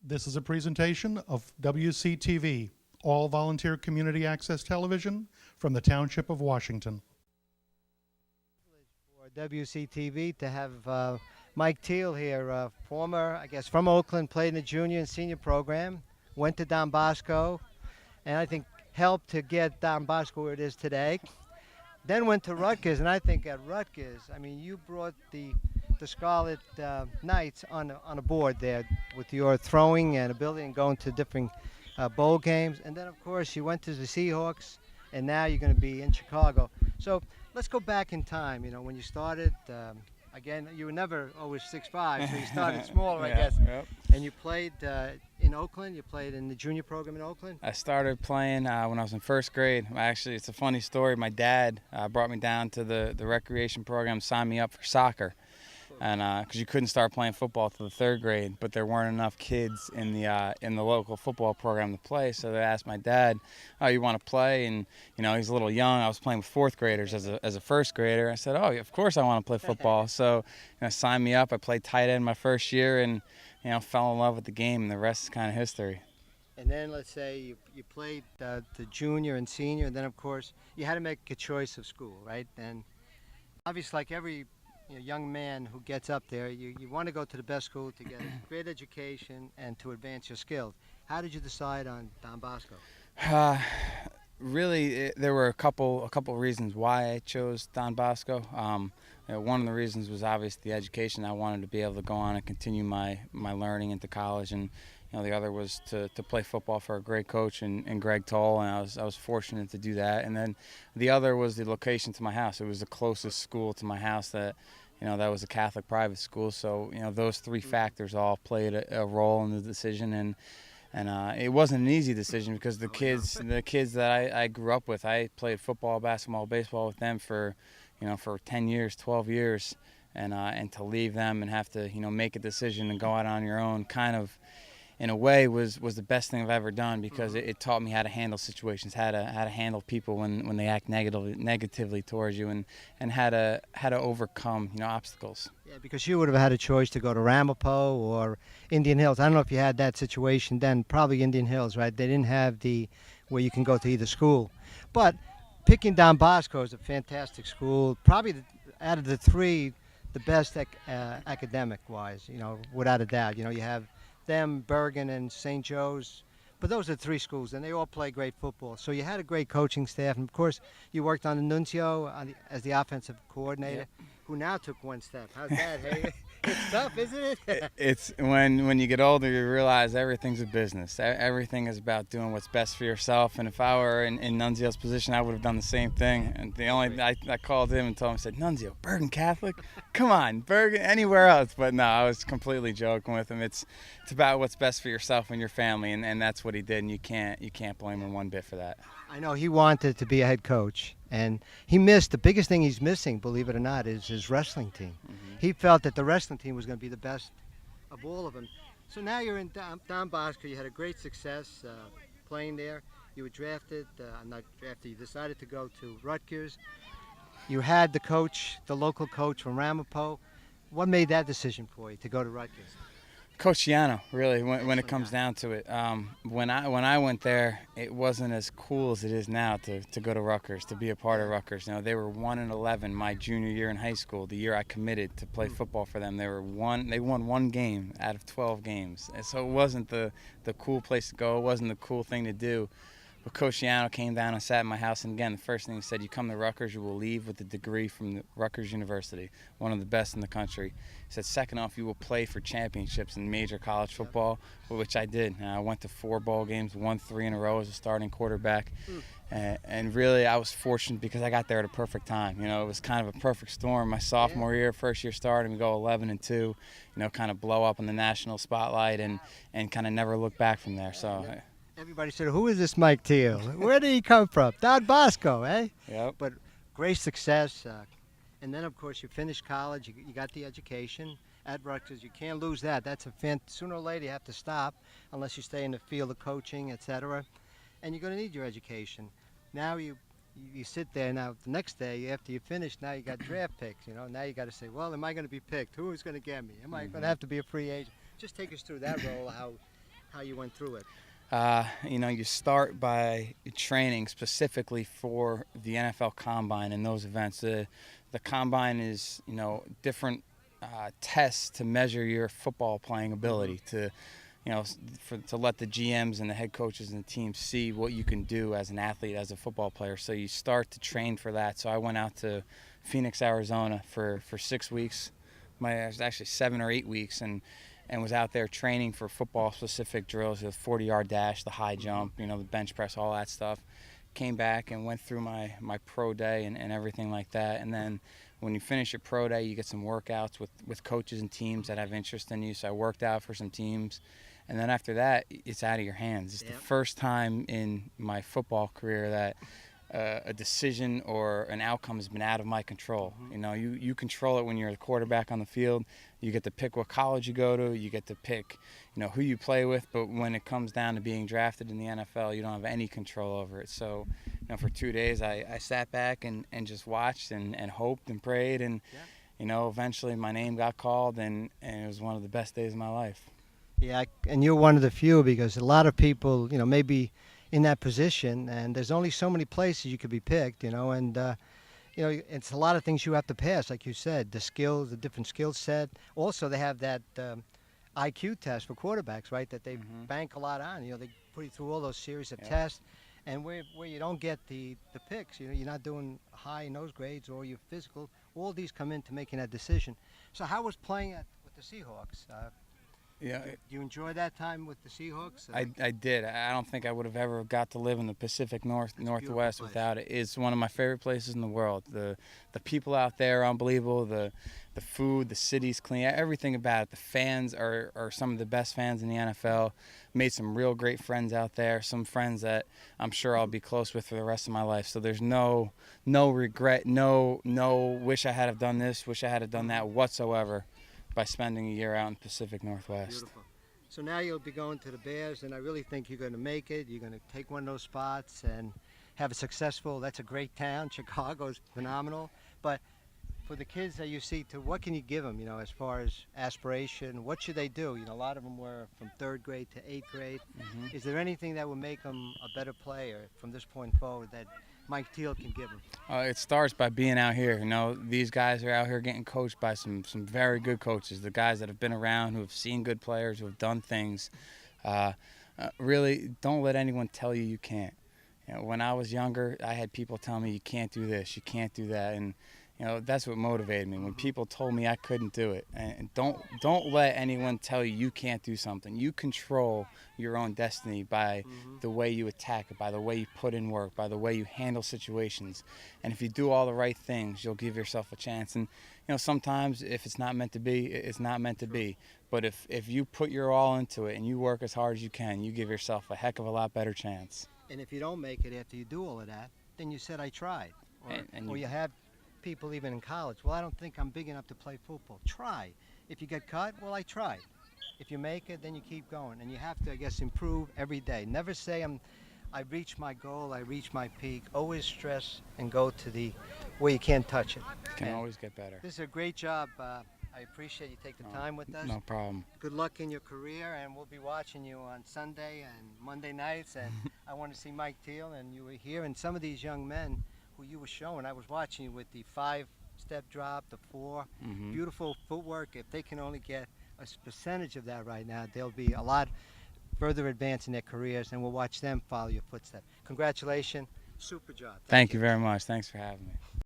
This is a presentation of WCTV, all volunteer community access television from the Township of Washington. For WCTV to have Mike Teel here, former, I guess, from Oakland, played in the junior and senior program, went to Don Bosco, and I think helped to get Don Bosco where it is today. Then went to Rutgers, and I think at Rutgers, I mean, you brought the Scarlet Knights on a board there with your throwing and ability and going to different bowl games. And then, of course, you went to the Seahawks, and now you're going to be in Chicago. So let's go back in time. You know, when you started, again, you were never always 6'5", so you started smaller, I guess. Yep. And you played in Oakland. You played in the junior program in Oakland. I started playing when I was in first grade. Actually, it's a funny story. My dad brought me down to the recreation program, signed me up for soccer. And because you couldn't start playing football till the third grade, but there weren't enough kids in the local football program to play, so they asked my dad, "Oh, you want to play?" And you know, he's a little young. I was playing with fourth graders as a first grader. I said, "Oh, yeah, of course I want to play football." So, signed me up. I played tight end my first year, and fell in love with the game. And the rest is kind of history. And then let's say you played the junior and senior, and then of course you had to make a choice of school, right? And obviously, like every young man who gets up there, you want to go to the best school to get a great education and to advance your skills. How did you decide on Don Bosco? Really, there were a couple reasons why I chose Don Bosco. One of the reasons was obviously the education. I wanted to be able to go on and continue my learning into college, and the other was to play football for a great coach and Greg Toll, and I was fortunate to do that. And then the other was the location to my house. It was the closest school to my house that was a Catholic private school. So those three factors all played a role in the decision, and it wasn't an easy decision because the kids that I grew up with, I played football, basketball, baseball with them for 10 years, 12 years, and to leave them and have to make a decision and go out on your own kind of in a way was the best thing I've ever done, because it taught me how to handle situations, how to handle people when they act negatively towards you, and how to overcome obstacles. Yeah, because you would have had a choice to go to Ramapo or Indian Hills. I don't know if you had that situation then. Probably Indian Hills, right? They didn't have where you can go to either school, but picking Don Bosco is a fantastic school. Probably out of the three, the best academic-wise. Without a doubt. You have them, Bergen, and St. Joe's. But those are three schools, and they all play great football. So you had a great coaching staff. And, of course, you worked on the Nunzio as the offensive coordinator, who now took one step. How's that, hey? It's tough, isn't it? It's when you get older, you realize everything's a business. Everything is about doing what's best for yourself. And if I were in Nunzio's position, I would have done the same thing. And I called him and told him, I said, "Nunzio, Bergen Catholic? Come on, Bergen, anywhere else." But no, I was completely joking with him. It's about what's best for yourself and your family, and that's what he did. And you can't blame him one bit for that. I know he wanted to be a head coach, and he missed the biggest thing he's missing, believe it or not, is his wrestling team. He felt that the wrestling team was going to be the best of all of them. So now you're in Don Bosco. You had a great success playing there. You were drafted, not drafted, you decided to go to Rutgers. You had the local coach from Ramapo. What made that decision for you to go to Rutgers? Coach Ciano, really, when it comes down to it. When I went there, it wasn't as cool as it is now to go to Rutgers, to be a part of Rutgers. They were 1-11 my junior year in high school, the year I committed to play football for them. They won one game out of 12 games, and so it wasn't the cool place to go. It wasn't the cool thing to do. But Coach Ciano came down and sat in my house, and again, the first thing he said, "You come to Rutgers, you will leave with a degree from the Rutgers University, one of the best in the country." He said, "Second off, you will play for championships in major college football," which I did. I went to 4 bowl games, won 3 in a row as a starting quarterback. And really, I was fortunate because I got there at a perfect time. It was kind of a perfect storm. My sophomore year, first year starting, we go 11-2, kind of blow up in the national spotlight and kind of never look back from there. So. Everybody said, "Who is this Mike Teel? Where did he come from?" Don Bosco, eh? Yep. But great success. And then, of course, you finished college. You got the education at Rutgers. You can't lose that. Sooner or later you have to stop unless you stay in the field of coaching, etc. And you're going to need your education. Now you sit there. Now the next day after you finish, now you got draft picks. Now you got to say, well, am I going to be picked? Who is going to get me? Am I going to have to be a free agent? Just take us through that role, how you went through it. You start by training specifically for the NFL Combine and those events. The Combine is, different tests to measure your football playing ability, to let the GMs and the head coaches and the teams see what you can do as an athlete, as a football player. So you start to train for that. So I went out to Phoenix, Arizona for 6 weeks. It was actually 7 or 8 weeks, and was out there training for football-specific drills, the 40-yard dash, the high jump, the bench press, all that stuff. Came back and went through my pro day and everything like that. And then when you finish your pro day, you get some workouts with coaches and teams that have interest in you. So I worked out for some teams. And then after that, it's out of your hands. It's the first time in my football career that a decision or an outcome has been out of my control. You control it when you're the quarterback on the field. You get to pick what college you go to. You get to pick, who you play with. But when it comes down to being drafted in the NFL, you don't have any control over it. So, for 2 days, I sat back and just watched and hoped and prayed. And, eventually my name got called, and it was one of the best days of my life. Yeah, and you're one of the few, because a lot of people, maybe in that position, and there's only so many places you could be picked, and it's a lot of things you have to pass, like you said, the skills, the different skill set. Also, they have that IQ test for quarterbacks, right, that they bank a lot on. They put you through all those series of tests, and where you don't get the picks, you're not doing high in those grades or you're physical, all these come into making that decision. So how was playing with the Seahawks? Yeah. Do you enjoy that time with the Seahawks? I did. I don't think I would have ever got to live in the Pacific Northwest without it. It's one of my favorite places in the world. The people out there are unbelievable. The food, the city's clean, everything about it. The fans are some of the best fans in the NFL. Made some real great friends out there. Some friends that I'm sure I'll be close with for the rest of my life. So there's no regret, no wish I had have done this, wish I had have done that whatsoever, by spending a year out in the Pacific Northwest. Beautiful. So now you'll be going to the Bears, and I really think you're going to make it. You're going to take one of those spots and have a successful, that's a great town. Chicago's phenomenal. But for the kids that you see, what can you give them, as far as aspiration? What should they do? A lot of them were from 3rd grade to 8th grade. Is there anything that will make them a better player from this point forward that Mike Teel can give them? It starts by being out here. These guys are out here getting coached by some very good coaches, the guys that have been around, who have seen good players, who have done things. Really, don't let anyone tell you you can't. When I was younger, I had people tell me you can't do this, you can't do that, and that's what motivated me, when people told me I couldn't do it. And don't let anyone tell you you can't do something. You control your own destiny by the way you attack it, by the way you put in work, by the way you handle situations. And if you do all the right things, you'll give yourself a chance. And sometimes if it's not meant to be, it's not meant to be. But if you put your all into it and you work as hard as you can, you give yourself a heck of a lot better chance. And if you don't make it after you do all of that, then you said, I tried. Or you have people even in college, well, I don't think I'm big enough to play football. Try. If you get cut, well, I tried. If you make it, then you keep going. And you have to, I guess, improve every day. Never say I reached my goal, I reached my peak. Always stress and go to where you can't touch it. Can always get better. This is a great job. I appreciate you taking the time with us. No problem. Good luck in your career, and we'll be watching you on Sunday and Monday nights. And I want to see Mike Teel, and you were here, and some of these young men who you were showing. I was watching you with the 5-step drop, the 4, beautiful footwork. If they can only get a percentage of that right now, they'll be a lot further advanced in their careers, and we'll watch them follow your footsteps. Congratulations. Super job. Thank you very much. Thanks for having me.